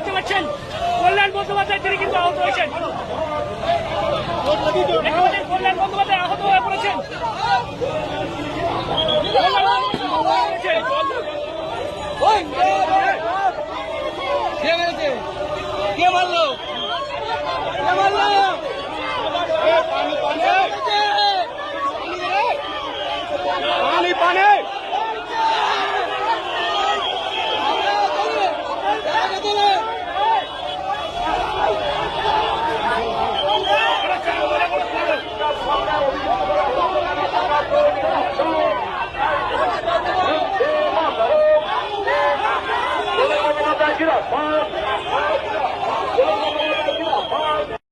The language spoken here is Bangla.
দেখতে পাচ্ছেন কল্যাণ বন্দ্যোপাধ্যায় তিনি কিন্তু আহত হয়েছেন। কল্যাণ বন্দ্যোপাধ্যায় আহত হয়ে পড়েছেন। কে মারলো?